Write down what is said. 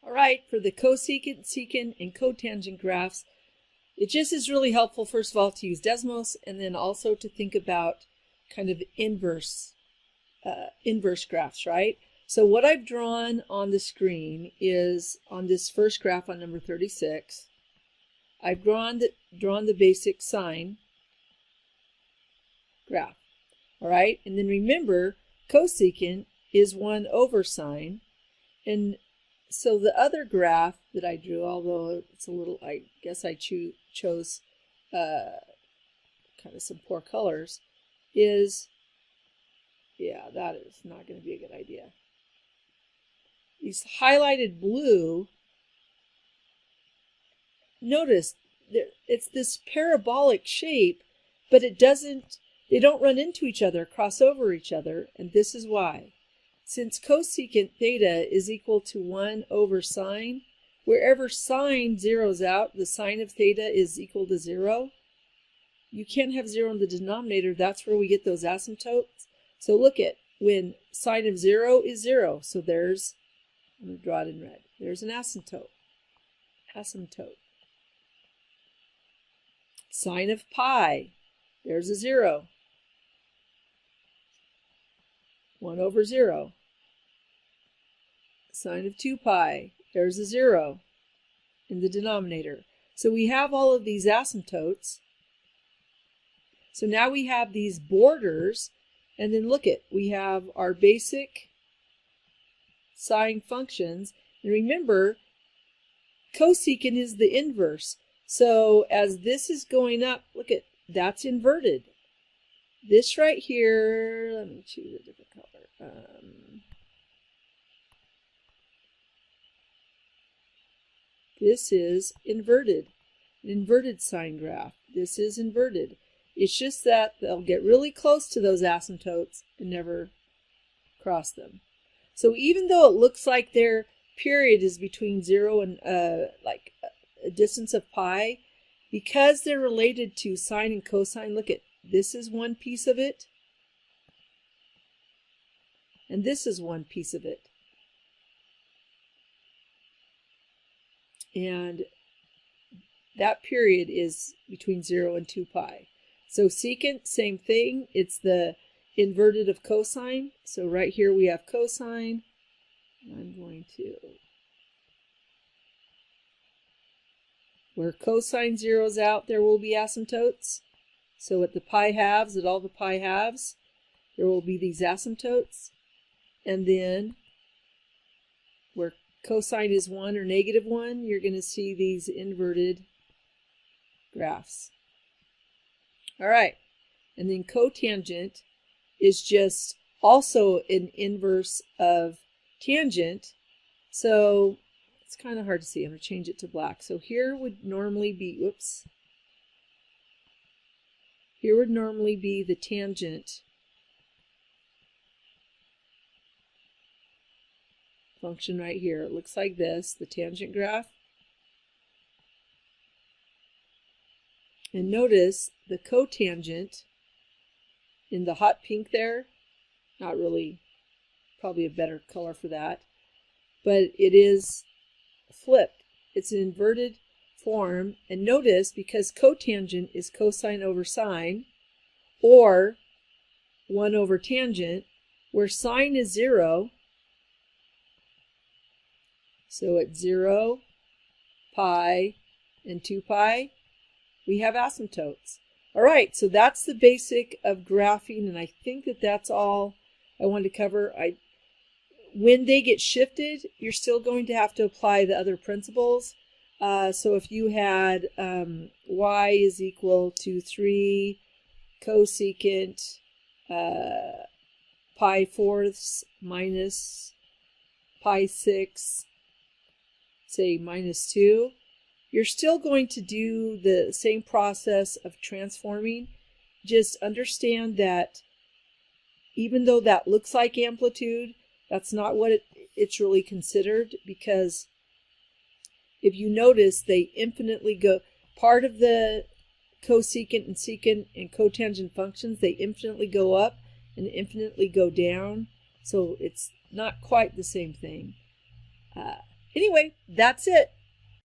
All right, for the cosecant, secant, and cotangent graphs, it just is really helpful, first of all, to use Desmos, and then also to think about kind of inverse graphs, right? So what I've drawn on the screen is, on this first graph on number 36, I've drawn the basic sine graph. All right, and then remember, cosecant is 1 over sine, and so the other graph that I drew, although it's a little, I guess I chose kind of some poor colors, is, yeah, that is not going to be a good idea. These highlighted blue, notice it's this parabolic shape, but they don't run into each other, cross over each other, and this is why. Since cosecant theta is equal to 1 over sine, wherever sine zeroes out, the sine of theta is equal to 0. You can't have 0 in the denominator. That's where we get those asymptotes. So look at when sine of 0 is 0. So there's, I'm going to draw it in red. There's an asymptote. Sine of pi, there's a 0. 1 over 0. Sine of 2 pi, there's a 0 in the denominator. So we have all of these asymptotes. So now we have these borders, and then look at, we have our basic sine functions. And remember, cosecant is the inverse. So as this is going up, look at, that's inverted. This right here, let me choose a different color. This is inverted, an inverted sine graph. This is inverted. It's just that they'll get really close to those asymptotes and never cross them. So even though it looks like their period is between 0 and like a distance of pi, because they're related to sine and cosine, look at, this is one piece of it, and this is one piece of it. And that period is between 0 and 2 pi. So secant, same thing. It's the inverted of cosine. So right here we have cosine. I'm going to, where cosine zeroes out, there will be asymptotes. So at the pi halves, at all the pi halves, there will be these asymptotes. And then where cosine is 1 or negative 1, you're going to see these inverted graphs. All right. And then cotangent is just also an inverse of tangent. So it's kind of hard to see. I'm going to change it to black. So here would normally be, whoops. Here would normally be the tangent function right here. It looks like this, the tangent graph. And notice the cotangent in the hot pink there, not really, probably a better color for that, but it is flipped. It's an inverted form, and notice, because cotangent is cosine over sine, or 1 over tangent, where sine is 0, so at 0, pi, and 2 pi, we have asymptotes. All right, so that's the basic of graphing, and I think that that's all I wanted to cover. When they get shifted, you're still going to have to apply the other principles. So if you had y is equal to 3 cosecant pi fourths minus pi 6, say minus 2, you're still going to do the same process of transforming. Just understand that even though that looks like amplitude, that's not what it's really considered, because if you notice, they infinitely go, part of the cosecant and secant and cotangent functions, they infinitely go up and infinitely go down. So it's not quite the same thing. Anyway, that's it.